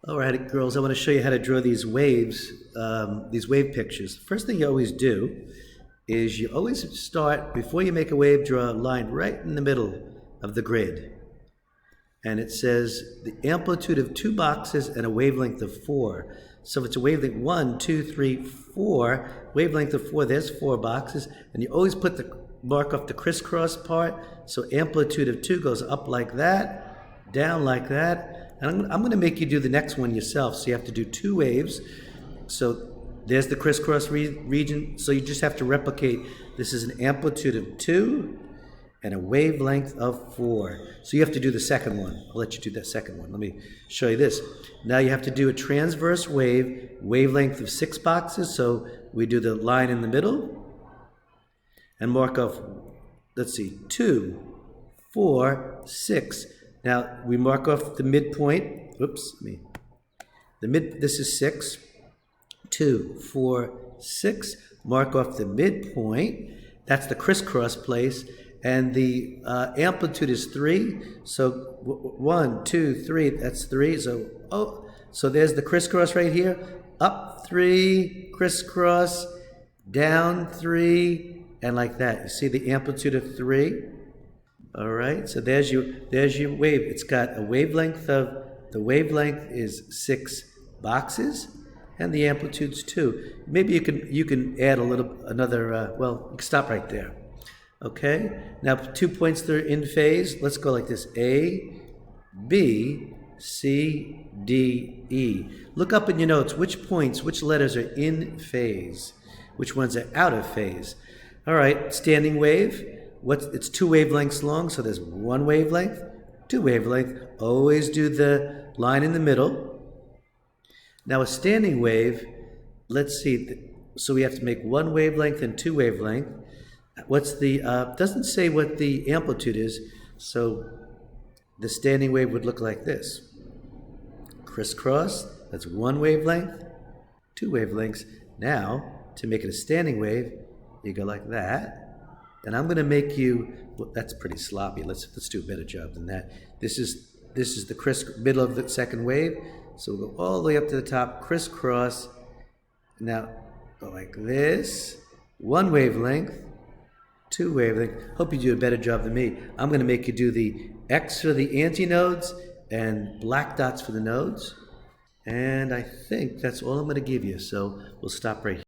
All right, girls, I want to show you how to draw these waves, these wave pictures. First thing you always do is you always start, before you make a wave, draw a line right in the middle of the grid. And it says the amplitude of 2 boxes and a wavelength of 4. So if it's a wavelength 1, 2, 3, 4, wavelength of 4, there's 4 boxes. And you always put the mark off the crisscross part. So amplitude of 2 goes up like that, down like that. And I'm going to make you do the next one yourself. So you have to do 2 waves. So there's the crisscross region. So you just have to replicate. This is an amplitude of 2 and a wavelength of 4. So you have to do the second one. I'll let you do that second one. Let me show you this. Now you have to do a transverse wave, wavelength of 6 boxes. So we do the line in the middle and mark off, let's see, 2, 4, 6. Now we mark off the midpoint. Oops, this is 6. 2, 4, 6. Mark off the midpoint. That's the crisscross place. And the amplitude is 3. So 1, 2, 3. That's 3. So there's the crisscross right here. Up 3, crisscross, down 3, and like that. You see the amplitude of 3. All right, so there's your wave. It's got a wavelength of, the wavelength is 6 boxes, and the amplitude's 2. Maybe you can add another. Well, you can stop right there. Okay. Now 2 points that are in phase. Let's go like this: A, B, C, D, E. Look up in your notes which letters are in phase, which ones are out of phase. All right, standing wave. It's 2 wavelengths long, so there's 1 wavelength, 2 wavelength. Always do the line in the middle. Now a standing wave, let's see, so we have to make 1 wavelength and 2 wavelength. What's the, doesn't say what the amplitude is, so the standing wave would look like this. Crisscross, that's 1 wavelength, 2 wavelengths. Now, to make it a standing wave, you go like that. And I'm going to make you, well, that's pretty sloppy. Let's do a better job than that. This is the middle of the second wave. So we'll go all the way up to the top, crisscross. Now go like this. 1 wavelength, 2 wavelength. Hope you do a better job than me. I'm going to make you do the X for the antinodes and black dots for the nodes. And I think that's all I'm going to give you. So we'll stop right here.